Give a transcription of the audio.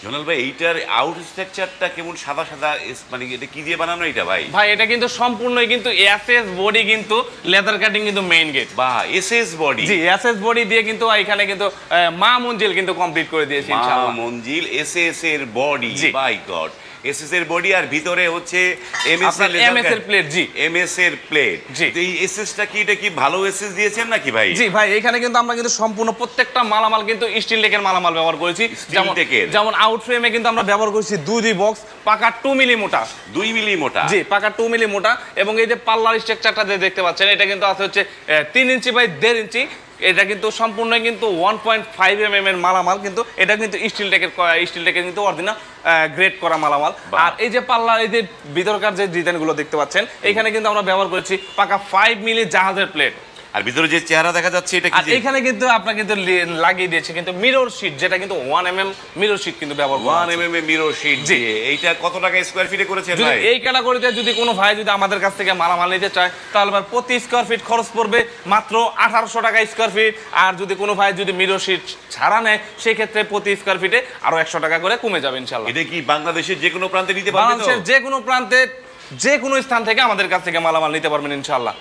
Zonal ভাই এইটার out স্ট্রাকচারটা কেমন সাদা সাদা, মানে এটা কি দিয়ে বানানো এটা ভাই? ভাই এটা কিন্তু সম্পূর্ণই কিন্তু এসএস বডি, কিন্তু লেদার কাটিং কিন্তু মেইন গেট। বা এসএস বডি? জি, এসএস বডি দিয়ে কিন্তু এখানে কিন্তু মা মঞ্জিল কিন্তু কমপ্লিট করে দিয়েছি ইনশাআল্লাহ। মা মঞ্জিল এসএস এর বডি, বাই গড। এসএস এর বডি আর ভিতরে হচ্ছে এমএস এর প্লেট। জি, এমএস এর প্লেট। এই এসএসটা কি, এটা কি ভালো এসএস দিয়েছেন নাকি ভাই? জি ভাই, এখানে কিন্তু আমরা কিন্তু সম্পূর্ণ প্রত্যেকটা মালামাল কিন্তু স্টিল টেকের মালামাল ব্যবহার করেছি। যেমন আউট ফ্রেমে কিন্তু আমরা ব্যবহার করেছি দুই বক্স পাকা 2 মিলি মোটা। 2 মিলি মোটা? জি, পাকা 2 মিলি মোটা। এবং এই যে পাল্লার স্ট্রাকচারটা যে দেখতে পাচ্ছেন, এটা কিন্তু আছে হচ্ছে 3 ইঞ্চি বাই 1.5 ইঞ্চি। এটা কিন্তু সম্পূর্ণ কিন্তু 1.5 mm এর মালামাল, কিন্তু এটা কিন্তু স্টিল টেকের কিন্তু অরিজিনাল গ্রেড করা মালামাল। আর এই যে পাল্লার এই যে ভিতরকার যে ডিজাইনগুলো দেখতে পাচ্ছেন, এখানে কিন্তু আমরা ব্যবহার করেছি পাকা 5 মিলি জাহাজের প্লেট। আর ভিতরে যে চেহারা দেখা যাচ্ছে এটা কি? আর এখানে কিন্তু আপনারা কিন্তু লাগিয়ে দিয়েছে কিন্তু মিরর শীট, যেটা কিন্তু 1 mm মিরর শীট কিন্তু ব্যবহার করা 1 mm মিরর শীট। জি, এইটা কত টাকা স্কয়ার ফিটে করেছেন ভাই? এই ক্যাটাগরিতে যদি কোনো ভাই যদি আমাদের কাছ থেকে মালামাল নিতে চায়, তাহলে প্রতি স্কয়ার ফিট খরচ পড়বে মাত্র 1800 টাকা স্কয়ার ফিট। আর যদি কোনো ভাই যদি মিরর শীট ছাড়া নেয়, সেই ক্ষেত্রে প্রতি স্কয়ার ফিটে আরো 100 টাকা করে কমে যাবে ইনশাআল্লাহ। এটা কি বাংলাদেশের যে কোনো প্রান্তে নিতে পারবে তো? বাংলাদেশের যে কোনো প্রান্তে যে কোনো স্থান থেকে আমাদের কাছ থেকে মালামাল নিতে পারবেন ইনশাআল্লাহ।